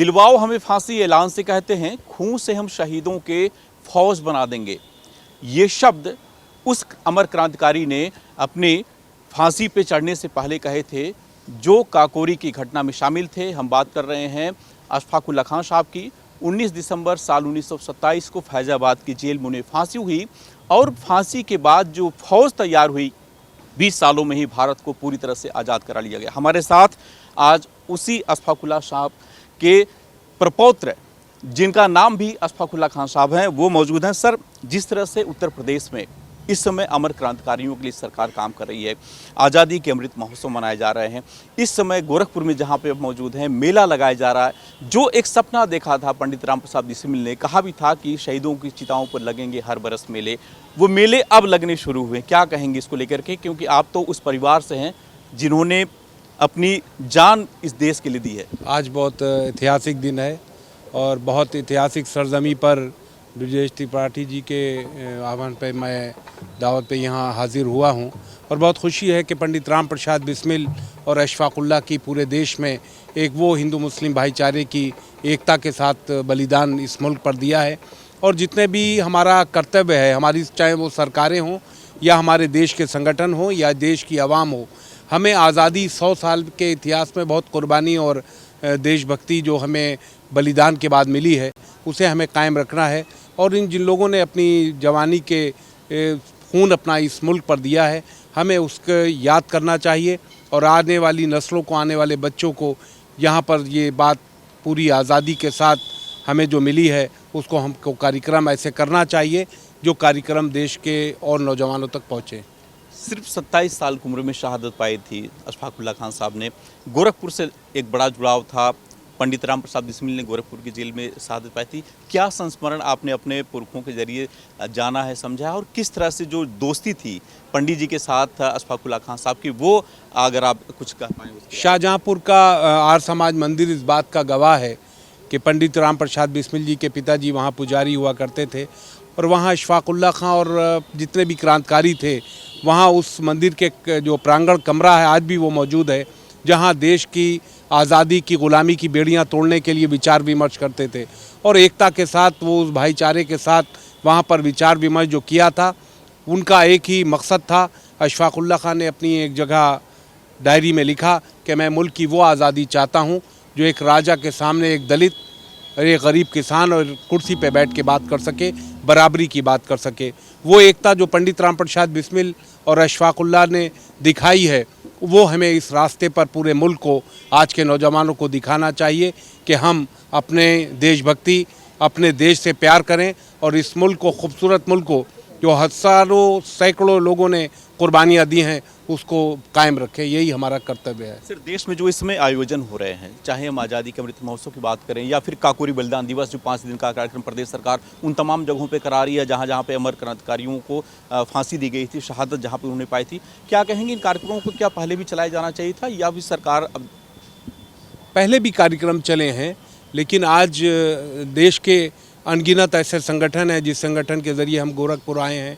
दिलवाओ हमें फांसी ऐलान से कहते हैं, खून से हम शहीदों के फौज बना देंगे। ये शब्द उस अमर क्रांतिकारी ने अपने फांसी पे चढ़ने से पहले कहे थे, जो काकोरी की घटना में शामिल थे। हम बात कर रहे हैं अशफाक उल्ला खान साहब की। 19 दिसंबर साल 1927 को फैजाबाद की जेल में उन्हें फांसी हुई और फांसी के बाद जो फौज तैयार हुई, 20 सालों में ही भारत को पूरी तरह से आज़ाद करा लिया गया। हमारे साथ आज उसी अशफाक उल्ला साहब के प्रपौत्र, जिनका नाम भी अशफाक उल्ला खान साहब हैं, वो मौजूद हैं। सर, जिस तरह से उत्तर प्रदेश में इस समय अमर क्रांतिकारियों के लिए सरकार काम कर रही है, आज़ादी के अमृत महोत्सव मनाए जा रहे हैं, इस समय गोरखपुर में जहाँ पे मौजूद हैं मेला लगाया जा रहा है। जो एक सपना देखा था पंडित राम प्रसाद बिस्मिल ने, कहा भी था कि शहीदों की चिताओं पर लगेंगे हर बरस मेले, वो मेले अब लगने शुरू हुए। क्या कहेंगे इसको लेकर के, क्योंकि आप तो उस परिवार से हैं जिन्होंने अपनी जान इस देश के लिए दी है। आज बहुत ऐतिहासिक दिन है और बहुत ऐतिहासिक सरजमी पर ब्रजेश त्रिपाठी जी के आह्वान पे मैं दावत पे यहाँ हाजिर हुआ हूँ और बहुत खुशी है कि पंडित राम प्रसाद बिस्मिल और अशफाक उल्ला की पूरे देश में एक वो हिंदू मुस्लिम भाईचारे की एकता के साथ बलिदान इस मुल्क पर दिया है। और जितने भी हमारा कर्तव्य है, हमारी चाहे वो सरकारें हों या हमारे देश के संगठन हों या देश की आवाम हो, हमें आज़ादी 100 साल के इतिहास में बहुत कुर्बानी और देशभक्ति जो हमें बलिदान के बाद मिली है, उसे हमें कायम रखना है। और इन जिन लोगों ने अपनी जवानी के खून अपना इस मुल्क पर दिया है, हमें उसको याद करना चाहिए और आने वाली नस्लों को, आने वाले बच्चों को यहाँ पर ये बात पूरी आज़ादी के साथ हमें जो मिली है, उसको हमको कार्यक्रम ऐसे करना चाहिए जो कार्यक्रम देश के और नौजवानों तक पहुँचे। सिर्फ 27 साल की उम्र में शहादत पाई थी अशफाक उल्ला खान साहब ने। गोरखपुर से एक बड़ा जुड़ाव था। पंडित राम प्रसाद बिस्मिल ने गोरखपुर की जेल में शहादत पाई थी। क्या संस्मरण आपने अपने पुरखों के जरिए जाना है, समझा है, और किस तरह से जो दोस्ती थी पंडित जी के साथ अशफाक उल्ला खान साहब की, वो अगर आप कुछ कह पाएँ। शाहजहाँपुर का आर्य समाज मंदिर इस बात का गवाह है कि पंडित राम प्रसाद बिस्मिल जी के पिताजी वहाँ पुजारी हुआ करते थे और वहाँ अशफाक उल्ला खां और जितने भी क्रांतिकारी थे, वहाँ उस मंदिर के जो प्रांगण कमरा है आज भी वो मौजूद है, जहाँ देश की आज़ादी की ग़ुलामी की बेड़ियाँ तोड़ने के लिए विचार विमर्श करते थे और एकता के साथ वो उस भाईचारे के साथ वहाँ पर विचार विमर्श जो किया था, उनका एक ही मकसद था। अशफाक उल्ला खां ने अपनी एक जगह डायरी में लिखा कि मैं मुल्क की वो आज़ादी चाहता हूँ जो एक राजा के सामने एक दलित और एक गरीब किसान और कुर्सी पे बैठ के बात कर सके, बराबरी की बात कर सके। वो एकता जो पंडित राम प्रसाद बिस्मिल और अशफाक उल्ला ने दिखाई है, वो हमें इस रास्ते पर पूरे मुल्क को, आज के नौजवानों को दिखाना चाहिए कि हम अपने देशभक्ति, अपने देश से प्यार करें और इस मुल्क को, खूबसूरत मुल्क को, जो हज़ारों सैकड़ों लोगों ने कुर्बानियाँ दी हैं, उसको कायम रखें। यही हमारा कर्तव्य है। सिर्फ देश में जो इसमें आयोजन हो रहे हैं, चाहे हम आज़ादी के अमृत महोत्सव की बात करें या फिर काकोरी बलिदान दिवस जो 5 दिन का कार्यक्रम प्रदेश सरकार उन तमाम जगहों पे करा रही है जहाँ जहाँ पे अमर क्रांतिकारियों को फांसी दी गई थी, शहादत जहाँ पे उन्होंने पाई थी, क्या कहेंगे इन कार्यक्रमों को क्या पहले भी चलाया जाना चाहिए था या फिर सरकार अब? पहले भी कार्यक्रम चले हैं, लेकिन आज देश के अनगिनत ऐसे संगठन हैं जिस संगठन के ज़रिए हम गोरखपुर आए हैं,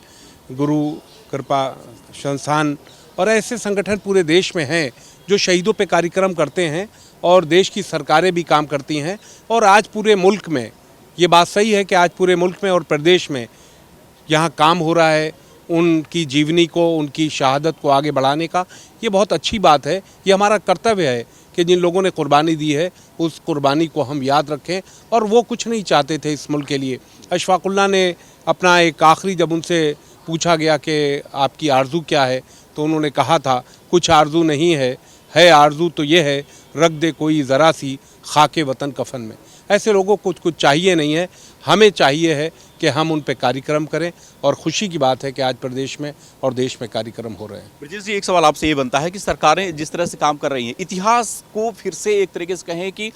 गुरु कृपा संस्थान, और ऐसे संगठन पूरे देश में हैं जो शहीदों पे कार्यक्रम करते हैं और देश की सरकारें भी काम करती हैं। और आज पूरे मुल्क में ये बात सही है कि आज पूरे मुल्क में और प्रदेश में यहाँ काम हो रहा है उनकी जीवनी को, उनकी शहादत को आगे बढ़ाने का। ये बहुत अच्छी बात है। ये हमारा कर्तव्य है कि जिन लोगों ने कुर्बानी दी है उस कुर्बानी को हम याद रखें। और वो कुछ नहीं चाहते थे इस मुल्क के लिए। अशफाक उल्ला ने अपना एक आखिरी, जब उनसे पूछा गया कि आपकी आरज़ू क्या है, तो उन्होंने कहा था, कुछ आरज़ू नहीं है आरज़ू तो ये है, रख दे कोई ज़रा सी खाके वतन कफन में। ऐसे लोगों को कुछ चाहिए नहीं है, हमें चाहिए है कि हम उन पे कार्यक्रम करें। और खुशी की बात है कि आज प्रदेश में और देश में कार्यक्रम हो रहे हैं। ब्रजेश जी, एक सवाल आपसे ये बनता है कि सरकारें जिस तरह से काम कर रही हैं, इतिहास को फिर से एक तरीके से कहें कि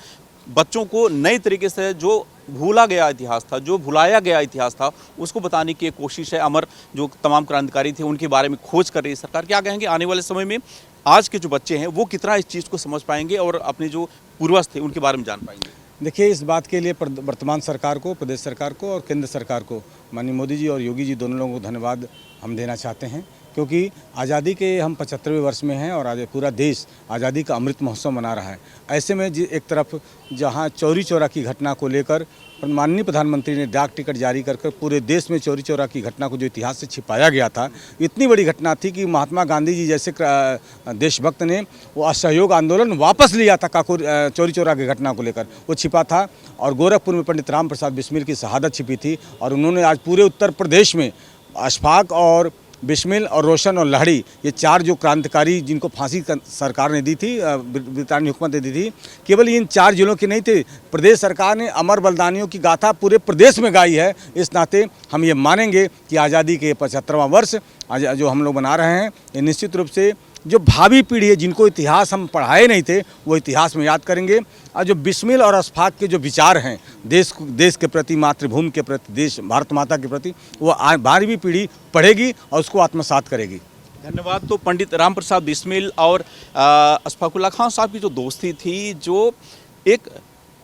बच्चों को नए तरीके से, जो भूला गया इतिहास था, जो भुलाया गया इतिहास था, उसको बताने की एक कोशिश है। अमर जो तमाम क्रांतिकारी थे उनके बारे में खोज कर रही है सरकार। क्या कहेंगे आने वाले समय में आज के जो बच्चे हैं वो कितना इस चीज़ को समझ पाएंगे और अपने जो पूर्वज थे उनके बारे में जान पाएंगे? देखिए, इस बात के लिए वर्तमान सरकार को, प्रदेश सरकार को और केंद्र सरकार को, माननीय मोदी जी और योगी जी दोनों लोगों को धन्यवाद हम देना चाहते हैं, क्योंकि आज़ादी के हम 75वें वर्ष में हैं और आज पूरा देश आज़ादी का अमृत महोत्सव मना रहा है। ऐसे में एक तरफ जहां चौरी चौरा की घटना को लेकर माननीय प्रधानमंत्री ने डाक टिकट जारी कर पूरे देश में चौरी चौरा की घटना को जो इतिहास से छिपाया गया था, इतनी बड़ी घटना थी कि महात्मा गांधी जी जैसे देशभक्त ने वो असहयोग आंदोलन वापस लिया था काकोर चौरी चौरा की घटना को लेकर, वो छिपा था। और गोरखपुर में पंडित राम प्रसाद बिस्मिल की शहादत छिपी थी और उन्होंने आज पूरे उत्तर प्रदेश में अशफाक और बिस्मिल और रोशन और लहड़ी, ये 4 जो क्रांतिकारी जिनको फांसी सरकार ने दी थी, ब्रिटानी हुकूमत ने दी थी, केवल इन 4 जिलों की नहीं थे, प्रदेश सरकार ने अमर बलिदानियों की गाथा पूरे प्रदेश में गाई है। इस नाते हम ये मानेंगे कि आज़ादी के 75वां वर्ष आज जो हम लोग मना रहे हैं, ये निश्चित रूप से जो भावी पीढ़ी है जिनको इतिहास हम पढ़ाए नहीं थे वो इतिहास में याद करेंगे। और जो बिस्मिल और अशफाक के जो विचार हैं देश के प्रति, मातृभूमि के प्रति, देश भारत माता के प्रति, वो 12वीं पीढ़ी पढ़ेगी और उसको आत्मसात करेगी। धन्यवाद। तो पंडित राम प्रसाद बिस्मिल और अशफाकुल्लाह खां साहब की जो दोस्ती थी, जो एक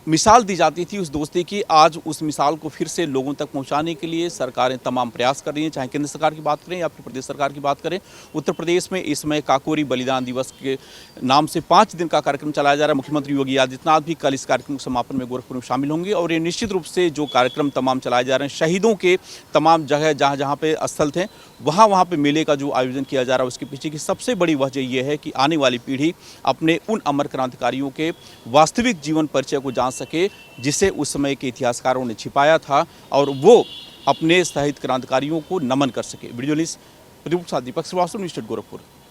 मिसाल दी जाती थी उस दोस्ती की, आज उस मिसाल को फिर से लोगों तक पहुंचाने के लिए सरकारें तमाम प्रयास कर रही हैं, चाहे केंद्र सरकार की बात करें या फिर प्रदेश सरकार की बात करें। उत्तर प्रदेश में इस समय काकोरी बलिदान दिवस के नाम से 5 दिन का कार्यक्रम चलाया जा रहा है। मुख्यमंत्री योगी आदित्यनाथ भी कल इस कार्यक्रम के समापन में गोरखपुर में शामिल होंगे और ये निश्चित रूप से जो कार्यक्रम तमाम चलाए जा रहे हैं, शहीदों के तमाम जगह जहाँ जहाँ पे स्थल थे वहाँ पे मेले का जो आयोजन किया जा रहा है, उसके पीछे की सबसे बड़ी वजह यह है कि आने वाली पीढ़ी अपने उन अमर क्रांतिकारियों के वास्तविक जीवन परिचय को जान सके, जिसे उस समय के इतिहासकारों ने छिपाया था, और वो अपने शहीद क्रांतिकारियों को नमन कर सके। वीडियो जर्नलिस्ट प्रदीप साथ दीपक श्रीवास्तव, न्यूज़ 8 गोरखपुर।